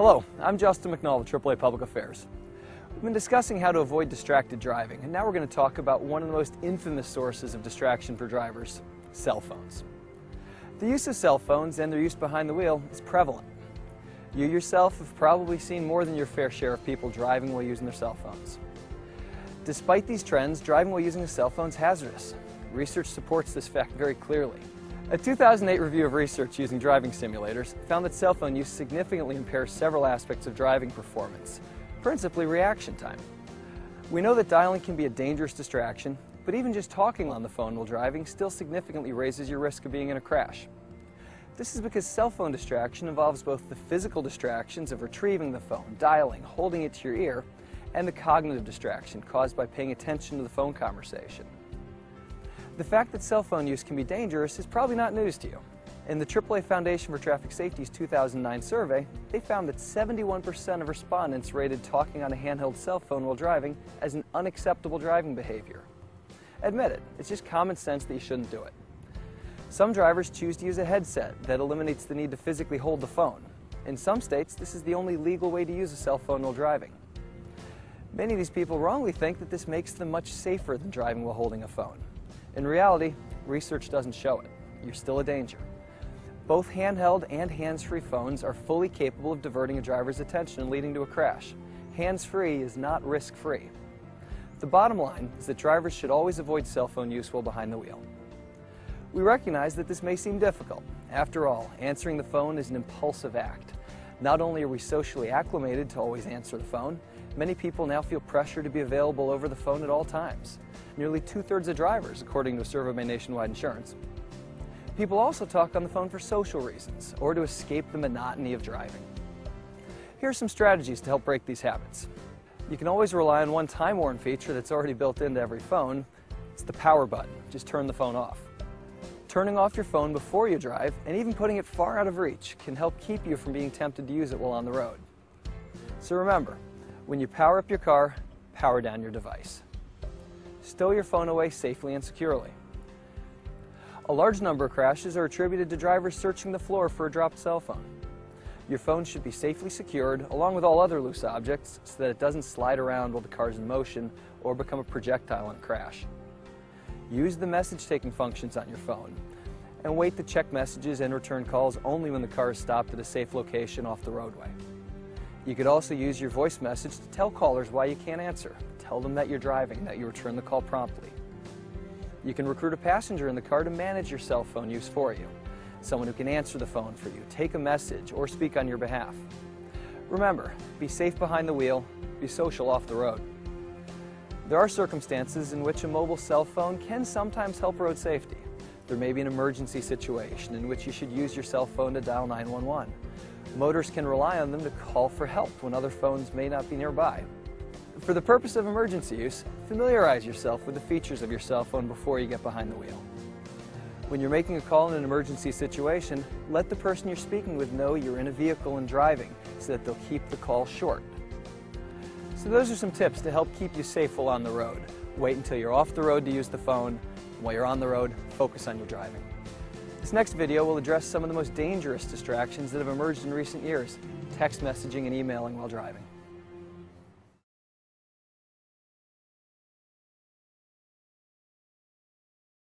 Hello, I'm Justin McNall with AAA Public Affairs. We've been discussing how to avoid distracted driving, and now we're going to talk about one of the most infamous sources of distraction for drivers: cell phones. The use of cell phones and their use behind the wheel is prevalent. You yourself have probably seen more than your fair share of people driving while using their cell phones. Despite these trends, driving while using a cell phone is hazardous. Research supports this fact very clearly. A 2008 review of research using driving simulators found that cell phone use significantly impairs several aspects of driving performance, principally reaction time. We know that dialing can be a dangerous distraction, but even just talking on the phone while driving still significantly raises your risk of being in a crash. This is because cell phone distraction involves both the physical distractions of retrieving the phone, dialing, holding it to your ear, and the cognitive distraction caused by paying attention to the phone conversation. The fact that cell phone use can be dangerous is probably not news to you. In the AAA Foundation for Traffic Safety's 2009 survey, they found that 71% of respondents rated talking on a handheld cell phone while driving as an unacceptable driving behavior. Admit it, it's just common sense that you shouldn't do it. Some drivers choose to use a headset that eliminates the need to physically hold the phone. In some states, this is the only legal way to use a cell phone while driving. Many of these people wrongly think that this makes them much safer than driving while holding a phone. In reality, research doesn't show it. You're still a danger. Both handheld and hands-free phones are fully capable of diverting a driver's attention and leading to a crash. Hands-free is not risk-free. The bottom line is that drivers should always avoid cell phone use while behind the wheel. We recognize that this may seem difficult. After all, answering the phone is an impulsive act. Not only are we socially acclimated to always answer the phone, many people now feel pressure to be available over the phone at all times. Nearly two-thirds of drivers, according to a survey by Nationwide Insurance. People also talk on the phone for social reasons or to escape the monotony of driving. Here are some strategies to help break these habits. You can always rely on one time-worn feature that's already built into every phone. It's the power button. Just turn the phone off. Turning off your phone before you drive, and even putting it far out of reach, can help keep you from being tempted to use it while on the road. So remember, when you power up your car, power down your device. Stow your phone away safely and securely. A large number of crashes are attributed to drivers searching the floor for a dropped cell phone. Your phone should be safely secured, along with all other loose objects, so that it doesn't slide around while the car is in motion or become a projectile in a crash. Use the message-taking functions on your phone, and wait to check messages and return calls only when the car is stopped at a safe location off the roadway. You could also use your voice message to tell callers why you can't answer. Tell them that you're driving and that you return the call promptly. You can recruit a passenger in the car to manage your cell phone use for you. Someone who can answer the phone for you, take a message, or speak on your behalf. Remember, be safe behind the wheel, be social off the road. There are circumstances in which a mobile cell phone can sometimes help road safety. There may be an emergency situation in which you should use your cell phone to dial 911. Motorists can rely on them to call for help when other phones may not be nearby. For the purpose of emergency use, familiarize yourself with the features of your cell phone before you get behind the wheel. When you're making a call in an emergency situation, let the person you're speaking with know you're in a vehicle and driving so that they'll keep the call short. So those are some tips to help keep you safe while on the road. Wait until you're off the road to use the phone. While you're on the road, focus on your driving. This next video will address some of the most dangerous distractions that have emerged in recent years: text messaging and emailing while driving.